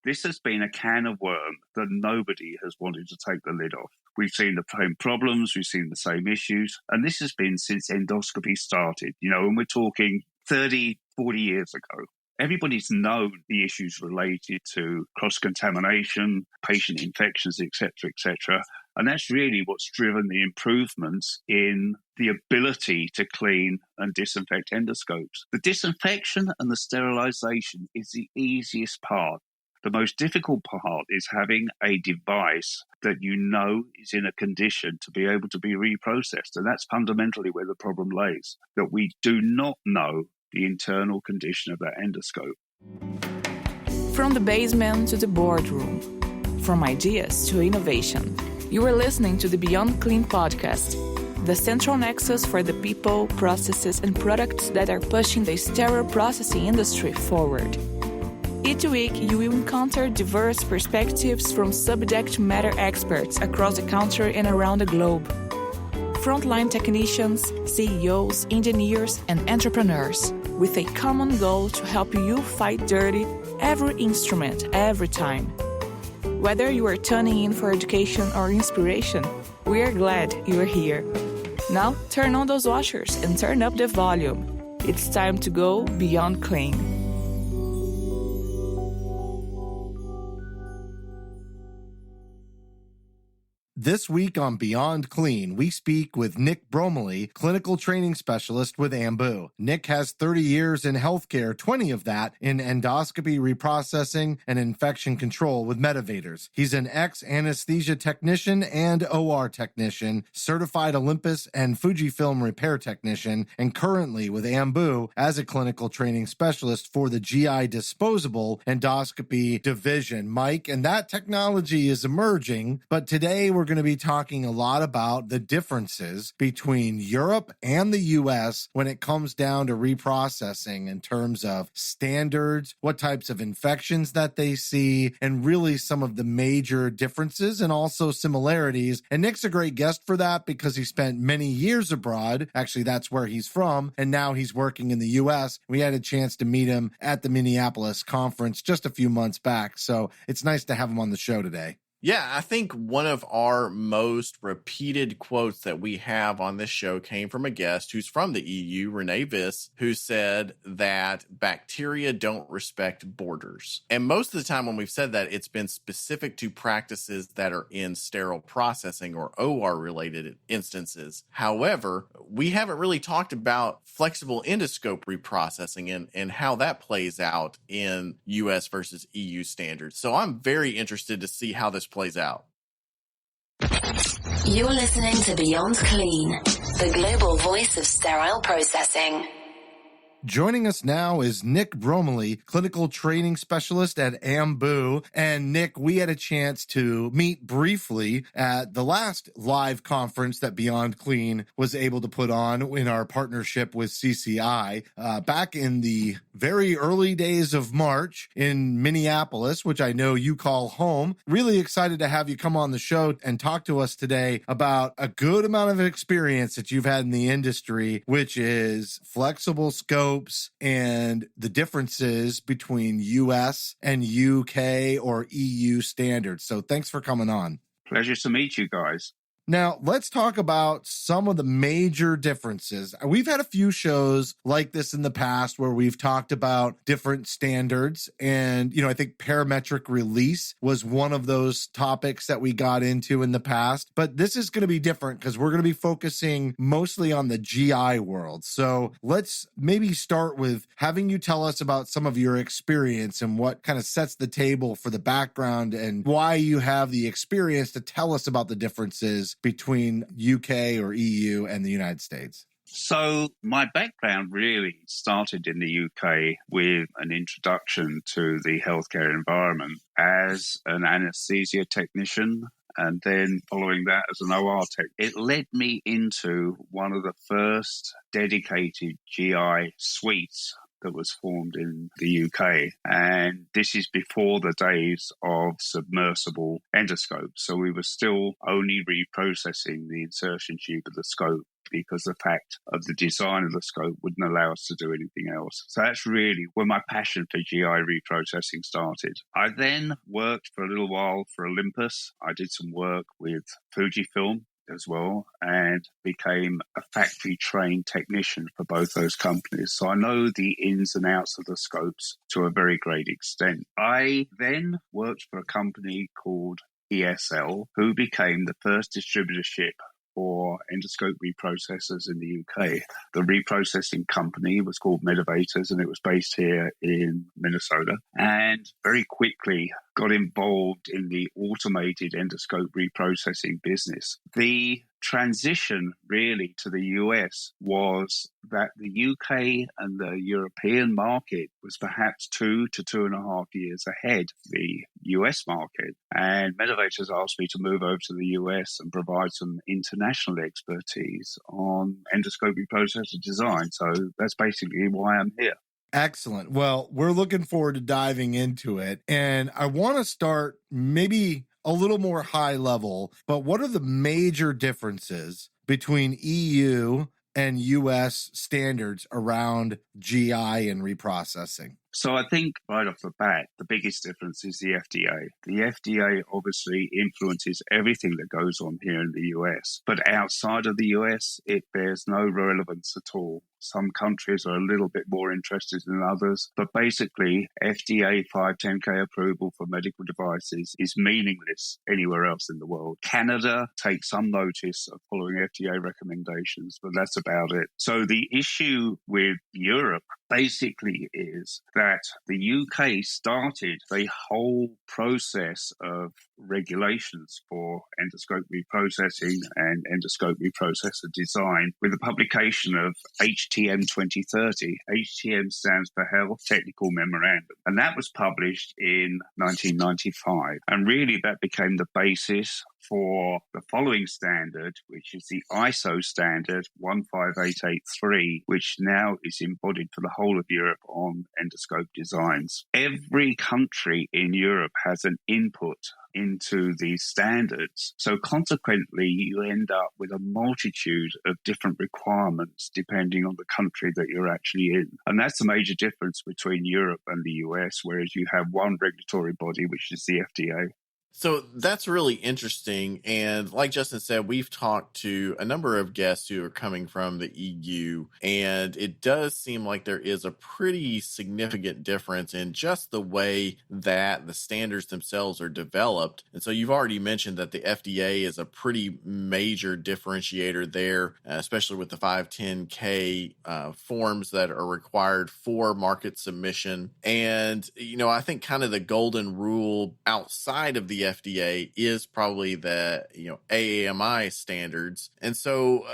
This has been a can of worm that nobody has wanted to take the lid off. We've seen the same problems, we've seen the same issues, and this has been since endoscopy started, and we're talking 30, 40 years ago. Everybody's known the issues related to cross-contamination, patient infections, etc. And that's really what's driven the improvements in the ability to clean and disinfect endoscopes. The disinfection and the sterilization is the easiest part. The most difficult part is having a device that is in a condition to be able to be reprocessed. And that's fundamentally where the problem lays, that we do not know the internal condition of that endoscope. From the basement to the boardroom, from ideas to innovation, you are listening to the Beyond Clean podcast, the central nexus for the people, processes, and products that are pushing the sterile processing industry forward. Each week, you will encounter diverse perspectives from subject matter experts across the country and around the globe. Frontline technicians, CEOs, engineers, and entrepreneurs, with a common goal to help you fight dirty every instrument, every time. Whether you are tuning in for education or inspiration, we are glad you are here. Now, turn on those washers and turn up the volume. It's time to go beyond clean. This week on Beyond Clean, we speak with Nick Bromiley, clinical training specialist with Ambu. Nick has 30 years in healthcare, 20 of that in endoscopy, reprocessing, and infection control with Medivators. He's an ex-anesthesia technician and OR technician, certified Olympus and Fujifilm repair technician, and currently with Ambu as a clinical training specialist for the GI Disposable endoscopy division. Mike, and that technology is emerging, but today we're going to be talking a lot about the differences between Europe and the US when it comes down to reprocessing in terms of standards, what types of infections that they see, and really some of the major differences and also similarities. And Nick's a great guest for that because he spent many years abroad. Actually, that's where he's from. And now he's working in the US. We had a chance to meet him at the Minneapolis conference just a few months back. So it's nice to have him on the show today. Yeah, I think one of our most repeated quotes that we have on this show came from a guest who's from the EU, Renee Viss, who said that bacteria don't respect borders. And most of the time when we've said that, it's been specific to practices that are in sterile processing or OR-related instances. However, we haven't really talked about flexible endoscope reprocessing and how that plays out in US versus EU standards. So I'm very interested to see how this plays out. You're listening to Beyond Clean, the global voice of sterile processing. Joining us now is Nick Bromiley, clinical training specialist at Ambu. And Nick, we had a chance to meet briefly at the last live conference that Beyond Clean was able to put on in our partnership with CCI back in the very early days of March in Minneapolis, which I know you call home. Really excited to have you come on the show and talk to us today about a good amount of experience that you've had in the industry, which is flexible scopes and the differences between US and UK or EU standards. So thanks for coming on. Pleasure to meet you guys. Now, let's talk about some of the major differences. We've had a few shows like this in the past where we've talked about different standards. And, I think parametric release was one of those topics that we got into in the past. But this is going to be different because we're going to be focusing mostly on the GI world. So let's maybe start with having you tell us about some of your experience and what kind of sets the table for the background and why you have the experience to tell us about the differences between UK or EU and the United States. So my background really started in the UK with an introduction to the healthcare environment as an anesthesia technician. And then following that as an OR tech, it led me into one of the first dedicated GI suites that was formed in the UK. And this is before the days of submersible endoscopes. So we were still only reprocessing the insertion tube of the scope. because the fact of the design of the scope wouldn't allow us to do anything else. So that's really where my passion for GI reprocessing started. I then worked for a little while for Olympus. I did some work with Fujifilm as well, and became a factory-trained technician for both those companies. So I know the ins and outs of the scopes to a very great extent. I then worked for a company called ESL, who became the first distributorship for endoscope reprocessors in the UK. The reprocessing company was called Medivators, and it was based here in Minnesota, and very quickly got involved in the automated endoscope reprocessing business. The transition really to the US was that the UK and the European market was perhaps 2 to 2.5 years ahead of the US market. And Medivators asked me to move over to the US and provide some international expertise on endoscope reprocessor design. So that's basically why I'm here. Excellent. Well, we're looking forward to diving into it. And I want to start maybe a little more high level, but what are the major differences between EU and US standards around GI and reprocessing? So I think right off the bat, the biggest difference is the FDA. The FDA obviously influences everything that goes on here in the US, but outside of the US, it bears no relevance at all. Some countries are a little bit more interested than others, but basically FDA 510K approval for medical devices is meaningless anywhere else in the world. Canada takes some notice of following FDA recommendations, but that's about it. So the issue with Europe basically is that the UK started the whole process of regulations for endoscope reprocessing and endoscope reprocessor design with the publication of HTM 2030. HTM stands for Health Technical Memorandum, and that was published in 1995. And really that became the basis for the following standard, which is the ISO standard 15883, which now is embodied for the whole of Europe on endoscope designs. Every country in Europe has an input into these standards. So consequently, you end up with a multitude of different requirements depending on the country that you're actually in. And that's the major difference between Europe and the US, whereas you have one regulatory body, which is the FDA. So that's really interesting. And like Justin said, we've talked to a number of guests who are coming from the EU, and it does seem like there is a pretty significant difference in just the way that the standards themselves are developed. And so you've already mentioned that the FDA is a pretty major differentiator there, especially with the 510K forms that are required for market submission. And, you know, I think kind of the golden rule outside of the FDA is probably the, AAMI standards. And so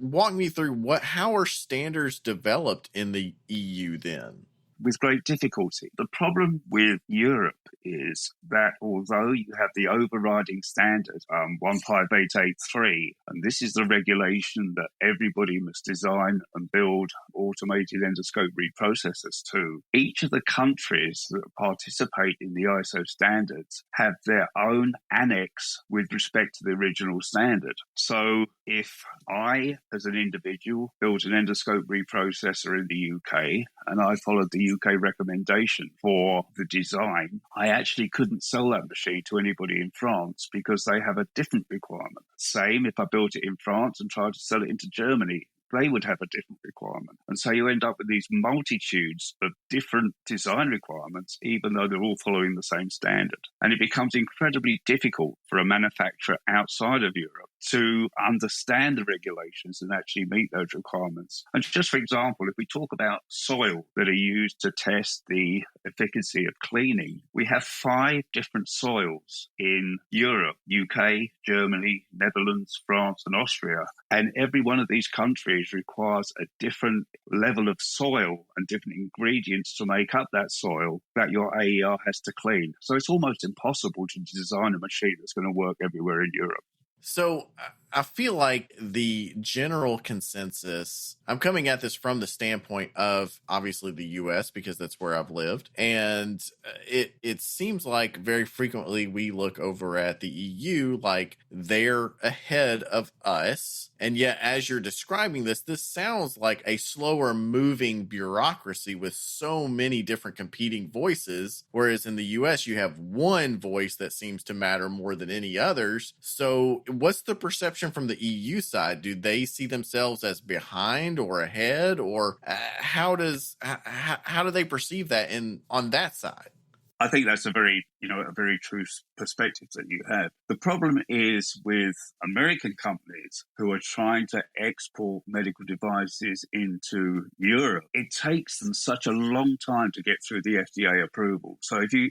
walk me through how are standards developed in the EU then? With great difficulty. The problem with Europe is that although you have the overriding standard, 15883, and this is the regulation that everybody must design and build automated endoscope reprocessors to, each of the countries that participate in the ISO standards have their own annex with respect to the original standard. So if I, as an individual, built an endoscope reprocessor in the UK and I followed the UK recommendation for the design, I actually couldn't sell that machine to anybody in France because they have a different requirement. Same if I built it in France and tried to sell it into Germany. They would have a different requirement. And so you end up with these multitudes of different design requirements, even though they're all following the same standard. And it becomes incredibly difficult for a manufacturer outside of Europe to understand the regulations and actually meet those requirements. And just for example, if we talk about soil that are used to test the efficacy of cleaning, we have 5 different soils in Europe, UK, Germany, Netherlands, France, and Austria. And every one of these countries requires a different level of soil and different ingredients to make up that soil that your AER has to clean. So it's almost impossible to design a machine that's going to work everywhere in Europe. So I feel like the general consensus, I'm coming at this from the standpoint of obviously the US because that's where I've lived. And it seems like very frequently we look over at the EU like they're ahead of us. And yet, as you're describing this sounds like a slower moving bureaucracy with so many different competing voices. Whereas in the US, you have one voice that seems to matter more than any others. So what's the perception from the EU side? Do they see themselves as behind or ahead, or how do they perceive that on that side? I think that's a very true perspective that you have. The problem is with American companies who are trying to export medical devices into Europe. It takes them such a long time to get through the FDA approval. So if you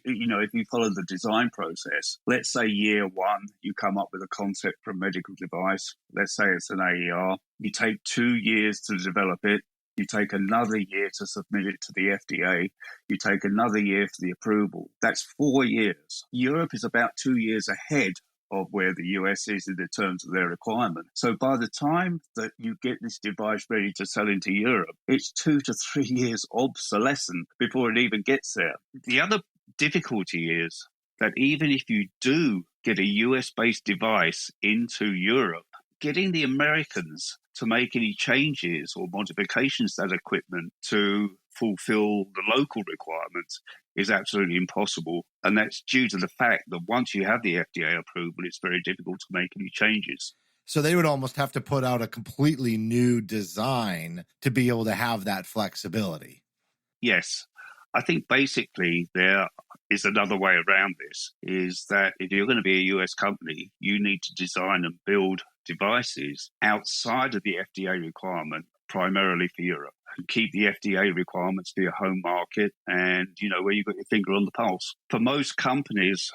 follow the design process, let's say year one, you come up with a concept for a medical device. Let's say it's an AER. You take 2 years to develop it. You take another year to submit it to the FDA. You take another year for the approval. That's 4 years. Europe is about 2 years ahead of where the US is in terms of their requirement. So by the time that you get this device ready to sell into Europe, it's 2 to 3 years obsolescent before it even gets there. The other difficulty is that even if you do get a US-based device into Europe, getting the Americans to make any changes or modifications to that equipment to fulfill the local requirements is absolutely impossible. And that's due to the fact that once you have the FDA approval, it's very difficult to make any changes. So they would almost have to put out a completely new design to be able to have that flexibility. Yes. I think basically there is another way around this, is that if you're going to be a US company, you need to design and build devices outside of the FDA requirement, primarily for Europe, and keep the FDA requirements for your home market and, where you've got your finger on the pulse. For most companies,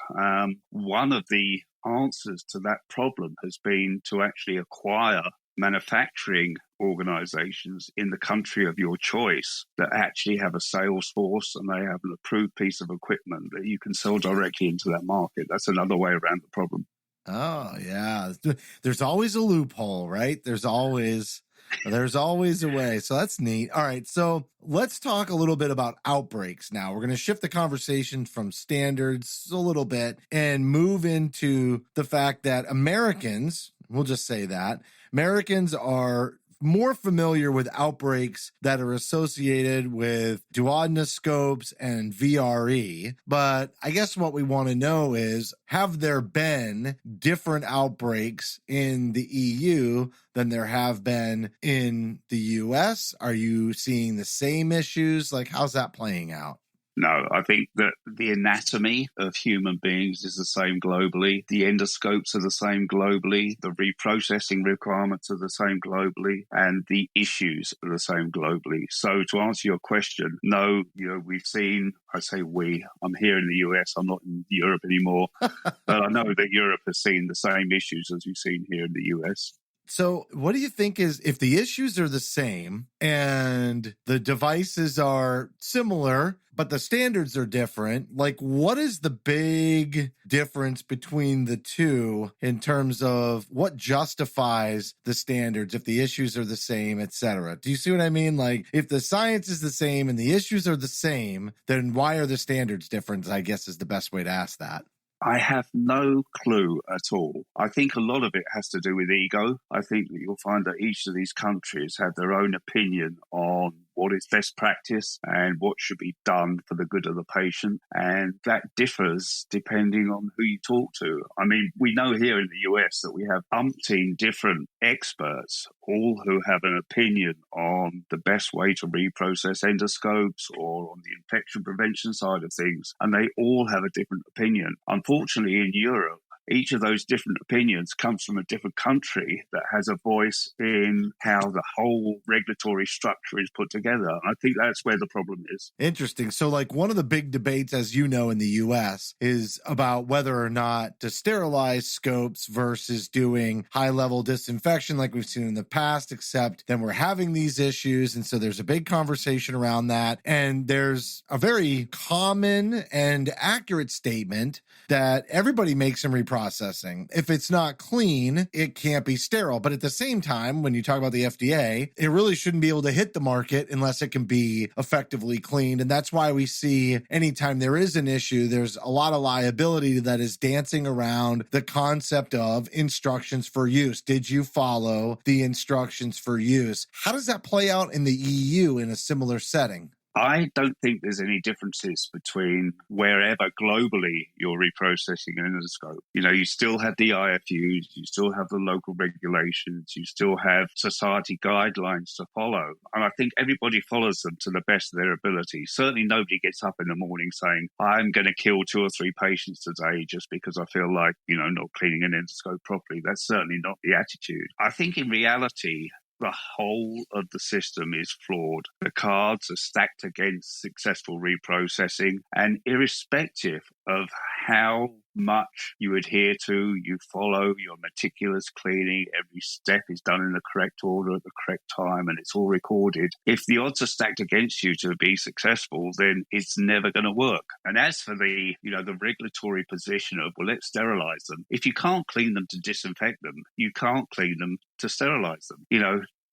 one of the answers to that problem has been to actually acquire manufacturing organizations in the country of your choice that actually have a sales force and they have an approved piece of equipment that you can sell directly into that market. That's another way around the problem. Oh, yeah. There's always a loophole, right? There's always a way. So that's neat. All right. So let's talk a little bit about outbreaks now. We're going to shift the conversation from standards a little bit and move into the fact that Americans, we'll just say that, Americans are more familiar with outbreaks that are associated with duodenoscopes and VRE. But I guess what we want to know is, have there been different outbreaks in the EU than there have been in the US? Are you seeing the same issues? Like, how's that playing out? No, I think that the anatomy of human beings is the same globally. The endoscopes are the same globally. The reprocessing requirements are the same globally. And the issues are the same globally. So to answer your question, no, we've seen, I say I'm here in the US, I'm not in Europe anymore. But I know that Europe has seen the same issues as we've seen here in the US. So what do you think is, if the issues are the same and the devices are similar, but the standards are different, like, what is the big difference between the two in terms of what justifies the standards if the issues are the same, et cetera? Do you see what I mean? Like, if the science is the same and the issues are the same, then why are the standards different, I guess, is the best way to ask that. I have no clue at all. I think a lot of it has to do with ego. I think that you'll find that each of these countries have their own opinion on what is best practice and what should be done for the good of the patient. And that differs depending on who you talk to. I mean, we know here in the US that we have umpteen different experts, all who have an opinion on the best way to reprocess endoscopes or on the infection prevention side of things. And they all have a different opinion. Unfortunately, in Europe, each of those different opinions comes from a different country that has a voice in how the whole regulatory structure is put together. And I think that's where the problem is. Interesting. So, like, one of the big debates, as you know, in the U.S. is about whether or not to sterilize scopes versus doing high-level disinfection like we've seen in the past, except then we're having these issues. And so there's a big conversation around that. And there's a very common and accurate statement that everybody makes in reprocessing reprocessing. If it's not clean, it can't be sterile. But at the same time, when you talk about the FDA, it really shouldn't be able to hit the market unless it can be effectively cleaned. And that's why we see anytime there is an issue, there's a lot of liability that is dancing around the concept of instructions for use. Did you follow the instructions for use? How does that play out in the EU in a similar setting? I don't think there's any differences between wherever globally you're reprocessing an endoscope. You still have the IFUs, you still have the local regulations, you still have society guidelines to follow. And I think everybody follows them to the best of their ability. Certainly nobody gets up in the morning saying, I'm going to kill 2 or 3 patients today just because I feel like, not cleaning an endoscope properly. That's certainly not the attitude. I think in reality, the whole of the system is flawed. The cards are stacked against successful reprocessing, and irrespective of how much you adhere to, you follow your meticulous cleaning, every step is done in the correct order at the correct time, and it's all recorded. If the odds are stacked against you to be successful, then it's never going to work. And as for the regulatory position of, well, let's sterilize them. If you can't clean them to disinfect them, you can't clean them to sterilize them.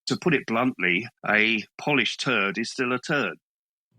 To put it bluntly, a polished turd is still a turd.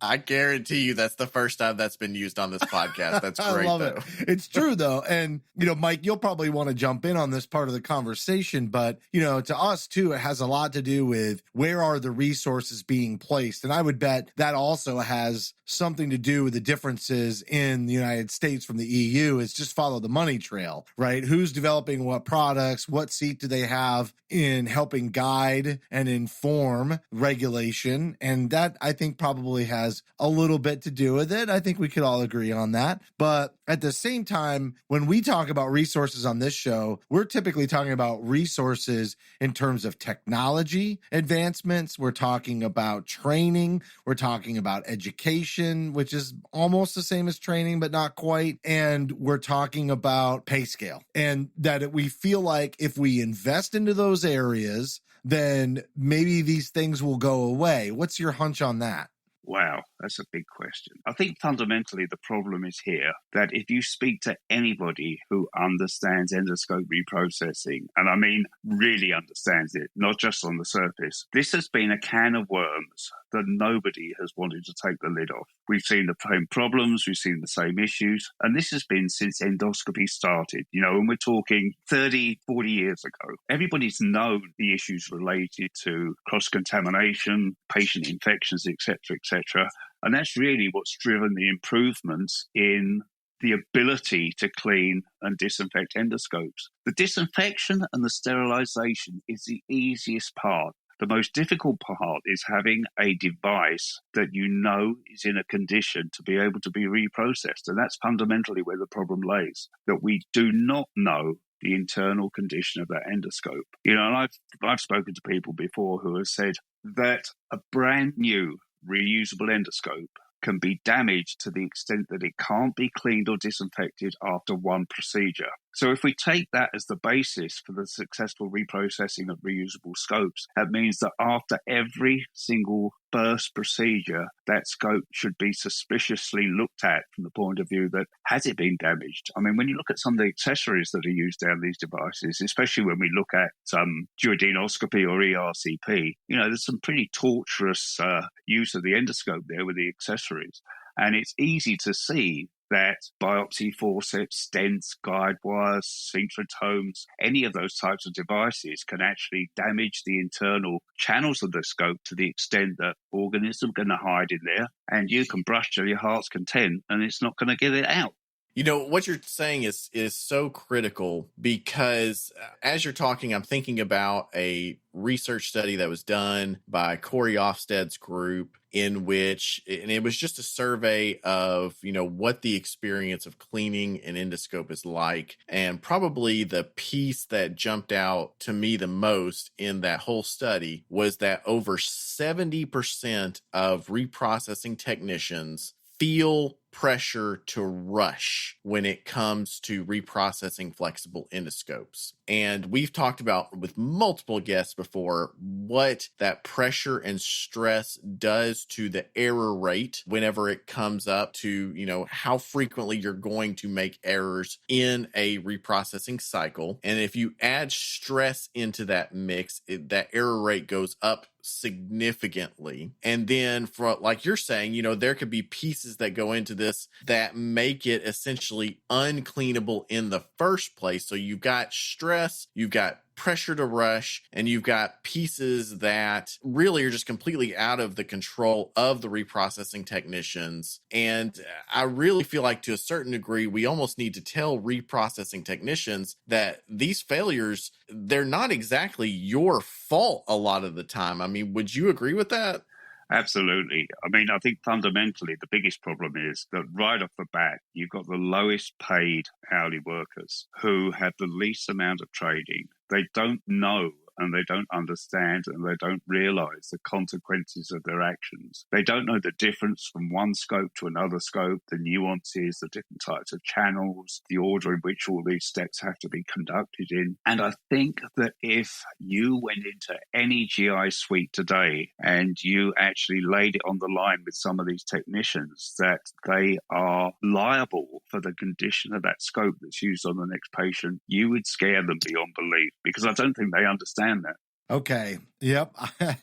I guarantee you that's the first time that's been used on this podcast. That's great. I love it. It's true, though. And, Mike, you'll probably want to jump in on this part of the conversation. But, to us, too, it has a lot to do with where are the resources being placed. And I would bet that also has something to do with the differences in the United States from the EU. Is just follow the money trail, right? Who's developing what products? What seat do they have in helping guide and inform regulation? And that, I think, probably has a little bit to do with it. I think we could all agree on that. But at the same time, when we talk about resources on this show, we're typically talking about resources in terms of technology advancements. We're talking about training. We're talking about education, which is almost the same as training, but not quite. And we're talking about pay scale. And that we feel like if we invest into those areas, then maybe these things will go away. What's your hunch on that? Wow, that's a big question. I think fundamentally the problem is here that if you speak to anybody who understands endoscope reprocessing, and I mean really understands it, not just on the surface, this has been a can of worms that nobody has wanted to take the lid off. We've seen the same problems, we've seen the same issues, and this has been since endoscopy started, and we're talking 30, 40 years ago. Everybody's known the issues related to cross-contamination, patient infections, etc., etc., and that's really what's driven the improvements in the ability to clean and disinfect endoscopes. The disinfection and the sterilization is the easiest part. The most difficult part is having a device that is in a condition to be able to be reprocessed. And that's fundamentally where the problem lays, that we do not know the internal condition of that endoscope. And I've spoken to people before who have said that a brand new reusable endoscope can be damaged to the extent that it can't be cleaned or disinfected after one procedure. So if we take that as the basis for the successful reprocessing of reusable scopes, that means that after every single first procedure, that scope should be suspiciously looked at from the point of view that, has it been damaged? I mean, when you look at some of the accessories that are used down these devices, especially when we look at duodenoscopy or ERCP, there's some pretty torturous use of the endoscope there with the accessories. And it's easy to see that biopsy forceps, stents, guide wires, sphincterotomes, any of those types of devices can actually damage the internal channels of the scope to the extent that organisms are going to hide in there, and you can brush to your heart's content and it's not going to get it out. What you're saying is so critical because as you're talking, I'm thinking about a research study that was done by Corey Ofsted's group in which, and it was just a survey of, what the experience of cleaning an endoscope is like. And probably the piece that jumped out to me the most in that whole study was that over 70% of reprocessing technicians feel pressure to rush when it comes to reprocessing flexible endoscopes. And we've talked about with multiple guests before what that pressure and stress does to the error rate whenever it comes up to, how frequently you're going to make errors in a reprocessing cycle. And if you add stress into that mix, that error rate goes up significantly. And then for, like you're saying, there could be pieces that go into this that make it essentially uncleanable in the first place. So you've got stress, you've got pressure to rush, and you've got pieces that really are just completely out of the control of the reprocessing technicians. And I really feel like to a certain degree, we almost need to tell reprocessing technicians that these failures, they're not exactly your fault a lot of the time. I mean, would you agree with that? Absolutely. I mean, I think fundamentally the biggest problem is that right off the bat, you've got the lowest paid hourly workers who have the least amount of training. They don't know and they don't understand and they don't realize the consequences of their actions. They don't know the difference from one scope to another scope, the nuances, the different types of channels, the order in which all these steps have to be conducted in. And I think that if you went into any GI suite today and you actually laid it on the line with some of these technicians that they are liable for the condition of that scope that's used on the next patient, you would scare them beyond belief, because I don't think they understand that. Okay. Yep.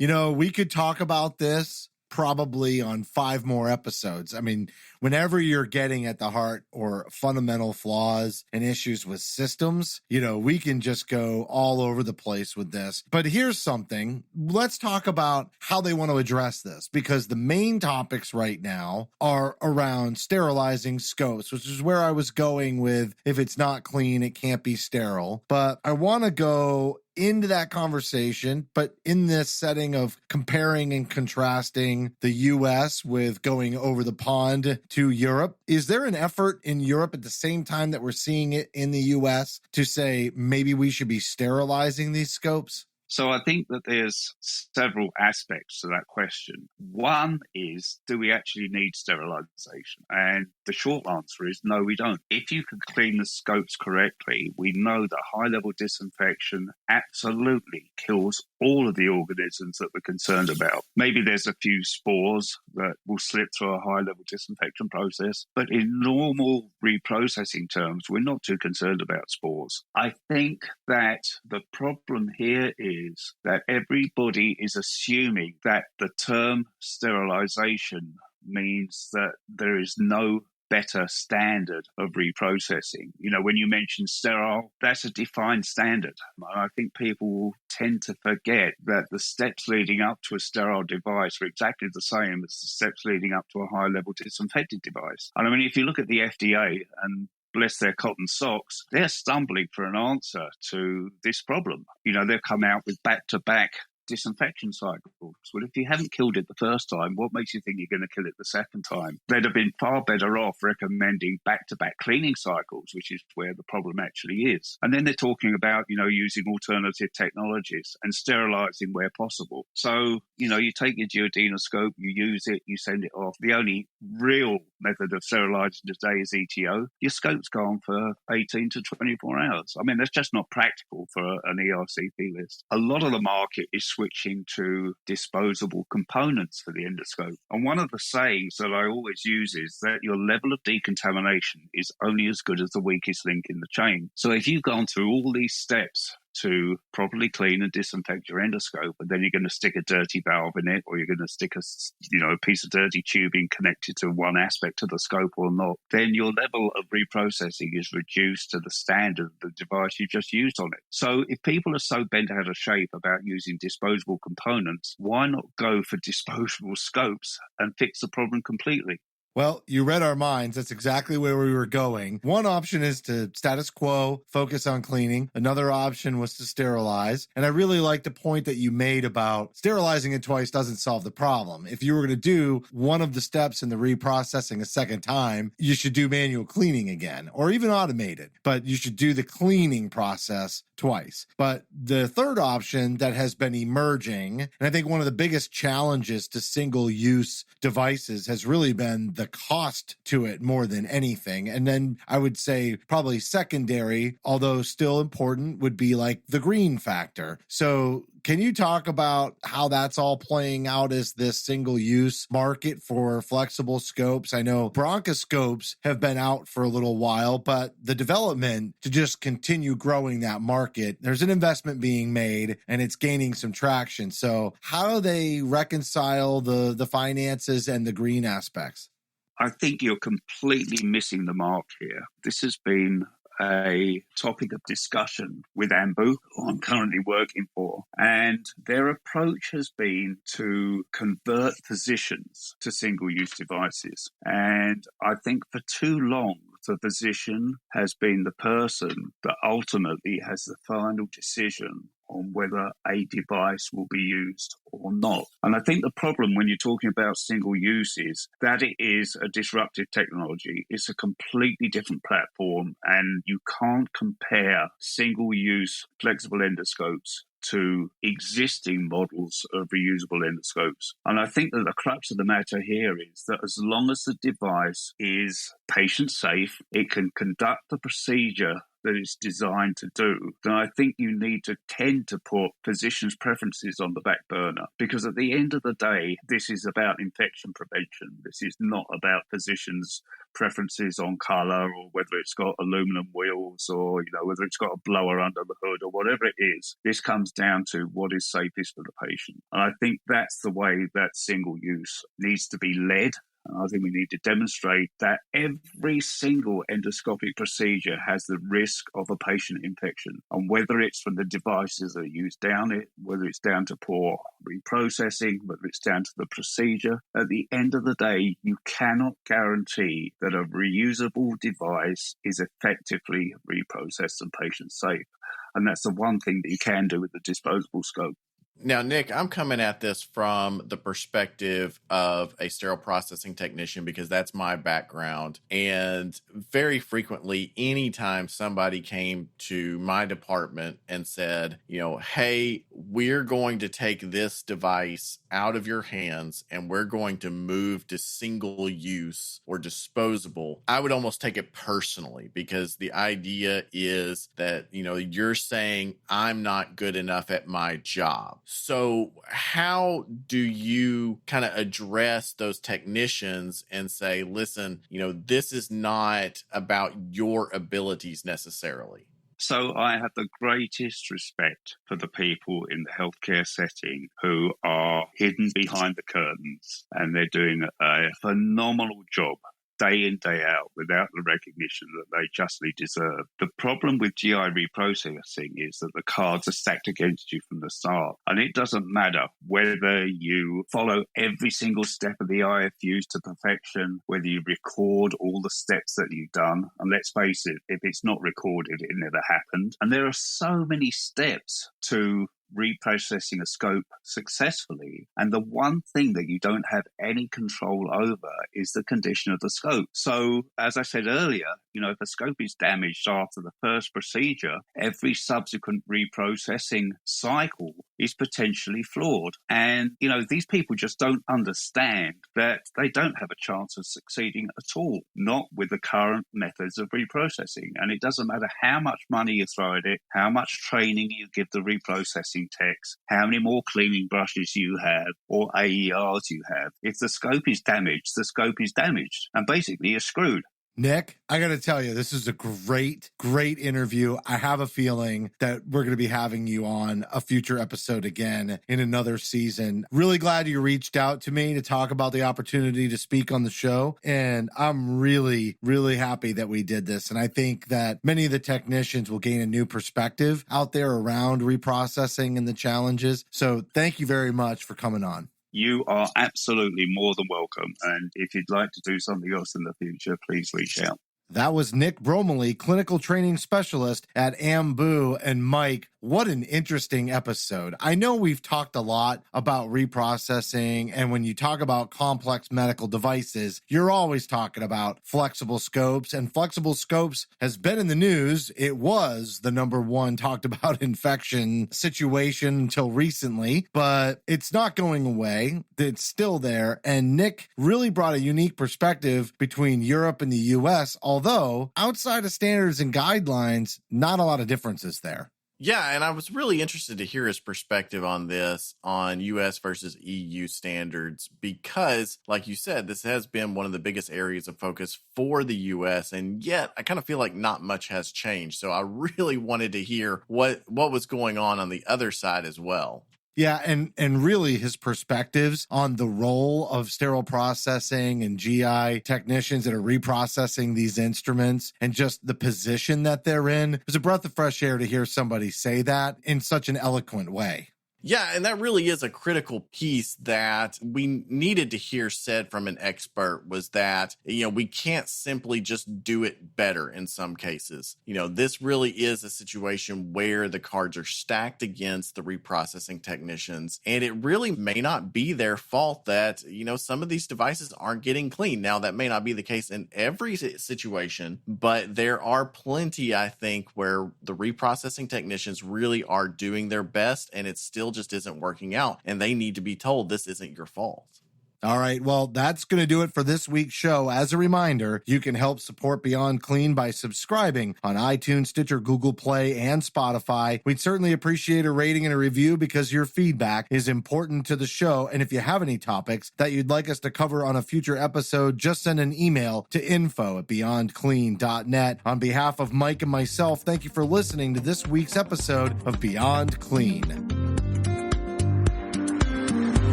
We could talk about this probably on 5 more episodes. I mean, whenever you're getting at the heart or fundamental flaws and issues with systems, we can just go all over the place with this. But here's something. Let's talk about how they want to address this, because the main topics right now are around sterilizing scopes, which is where I was going with, if it's not clean, it can't be sterile. But I want to go into that conversation, but in this setting of comparing and contrasting the US with going over the pond to Europe. Is there an effort in Europe at the same time that we're seeing it in the US to say maybe we should be sterilizing these scopes? So I think that there's several aspects to that question. One is, do we actually need sterilization? And the short answer is no, we don't. If you can clean the scopes correctly, we know that high-level disinfection absolutely kills all of the organisms that we're concerned about. Maybe there's a few spores that will slip through a high-level disinfection process, but in normal reprocessing terms, we're not too concerned about spores. I think that the problem here is that everybody is assuming that the term sterilization means that there is no better standard of reprocessing. When you mention sterile, that's a defined standard. I think people will tend to forget that the steps leading up to a sterile device are exactly the same as the steps leading up to a high-level disinfected device. And I mean, if you look at the FDA and bless their cotton socks, they're stumbling for an answer to this problem. They've come out with back-to-back disinfection cycles. Well, if you haven't killed it the first time, what makes you think you're going to kill it the second time? They'd have been far better off recommending back-to-back cleaning cycles, which is where the problem actually is. And then they're talking about, using alternative technologies and sterilizing where possible. So, you take your duodenoscope, you use it, you send it off. The only real method of sterilizing today is ETO. Your scope's gone for 18 to 24 hours. I mean, that's just not practical for an ERCP list. A lot of the market is switching to disposable components for the endoscope. And one of the sayings that I always use is that your level of decontamination is only as good as the weakest link in the chain. So if you've gone through all these steps to properly clean and disinfect your endoscope, and then you're going to stick a dirty valve in it, or you're going to stick a piece of dirty tubing connected to one aspect of the scope or not, then your level of reprocessing is reduced to the standard of the device you just used on it. So if people are so bent out of shape about using disposable components, why not go for disposable scopes and fix the problem completely? Well, you read our minds. That's exactly where we were going. One option is to status quo, focus on cleaning. Another option was to sterilize. And I really like the point that you made about sterilizing it twice doesn't solve the problem. If you were going to do one of the steps in the reprocessing a second time, you should do manual cleaning again, or even automated. But you should do the cleaning process twice. But the third option that has been emerging, and I think one of the biggest challenges to single-use devices has really been the the cost to it more than anything. And then I would say probably secondary, although still important, would be like the green factor. So can you talk about how that's all playing out as this single-use market for flexible scopes? I know bronchoscopes have been out for a little while, but the development to just continue growing that market, there's an investment being made and it's gaining some traction. So how do they reconcile the finances and the green aspects? I think you're completely missing the mark here. This has been a topic of discussion with Ambu, who I'm currently working for, and their approach has been to convert physicians to single-use devices. And I think for too long, the physician has been the person that ultimately has the final decision on whether a device will be used or not. And I think the problem when you're talking about single use is that it is a disruptive technology. It's a completely different platform, and you can't compare single-use flexible endoscopes to existing models of reusable endoscopes. And I think that the crux of the matter here is that as long as the device is patient safe, it can conduct the procedure that it's designed to do, then I think you need to tend to put physicians' preferences on the back burner. Because at the end of the day, this is about infection prevention. This is not about physicians' preferences on color or whether it's got aluminum wheels or, whether it's got a blower under the hood or whatever it is. This comes down to what is safest for the patient. And I think that's the way that single use needs to be led. I think we need to demonstrate that every single endoscopic procedure has the risk of a patient infection. And whether it's from the devices that are used down it, whether it's down to poor reprocessing, whether it's down to the procedure, at the end of the day, you cannot guarantee that a reusable device is effectively reprocessed and patient safe. And that's the one thing that you can do with the disposable scope. Now, Nick, I'm coming at this from the perspective of a sterile processing technician because that's my background. And very frequently, anytime somebody came to my department and said, hey, we're going to take this device out of your hands and we're going to move to single use or disposable, I would almost take it personally because the idea is that, you're saying I'm not good enough at my job. So how do you kind of address those technicians and say, listen, this is not about your abilities necessarily? So I have the greatest respect for the people in the healthcare setting who are hidden behind the curtains, and they're doing a phenomenal job day in, day out, without the recognition that they justly deserve. The problem with GI reprocessing is that the cards are stacked against you from the start. And it doesn't matter whether you follow every single step of the IFUs to perfection, whether you record all the steps that you've done. And let's face it, if it's not recorded, it never happened. And there are so many steps to reprocessing a scope successfully. And the one thing that you don't have any control over is the condition of the scope. So, as I said earlier, if a scope is damaged after the first procedure, every subsequent reprocessing cycle is potentially flawed. And, these people just don't understand that they don't have a chance of succeeding at all, not with the current methods of reprocessing. And it doesn't matter how much money you throw at it, how much training you give the reprocessing techs, how many more cleaning brushes you have or AERs you have. If the scope is damaged, the scope is damaged. And basically you're screwed. Nick, I got to tell you, this is a great interview. I have a feeling that we're going to be having you on a future episode again in another season. Really glad you reached out to me to talk about the opportunity to speak on the show. And I'm really, really happy that we did this. And I think that many of the technicians will gain a new perspective out there around reprocessing and the challenges. So thank you very much for coming on. You are absolutely more than welcome. And if you'd like to do something else in the future, please reach out. That was Nick Bromiley, clinical training specialist at Ambu. And Mike, what an interesting episode. I know we've talked a lot about reprocessing, and when you talk about complex medical devices, you're always talking about flexible scopes, and flexible scopes has been in the news. It was the number one talked about infection situation until recently, but it's not going away. It's still there. And Nick really brought a unique perspective between Europe and the US, although outside of standards and guidelines, not a lot of differences there. Yeah, and I was really interested to hear his perspective on this, on US versus EU standards, because, like you said, this has been one of the biggest areas of focus for the US, and yet I kind of feel like not much has changed. So I really wanted to hear what was going on the other side as well. Yeah, and really his perspectives on the role of sterile processing and GI technicians that are reprocessing these instruments and just the position that they're in. It was a breath of fresh air to hear somebody say that in such an eloquent way. Yeah, and that really is a critical piece that we needed to hear said from an expert, was that, we can't simply just do it better in some cases. This really is a situation where the cards are stacked against the reprocessing technicians, and it really may not be their fault that, some of these devices aren't getting clean. Now, that may not be the case in every situation, but there are plenty, I think, where the reprocessing technicians really are doing their best, and it's still just isn't working out, and they need to be told this isn't your fault. All right, well, that's going to do it for this week's show. As a reminder, you can help support Beyond Clean by subscribing on iTunes, Stitcher, Google Play, and Spotify. We'd certainly appreciate a rating and a review because your feedback is important to the show. And if you have any topics that you'd like us to cover on a future episode, just send an email to info@beyondclean.net. On behalf of Mike and myself, thank you for listening to this week's episode of Beyond Clean.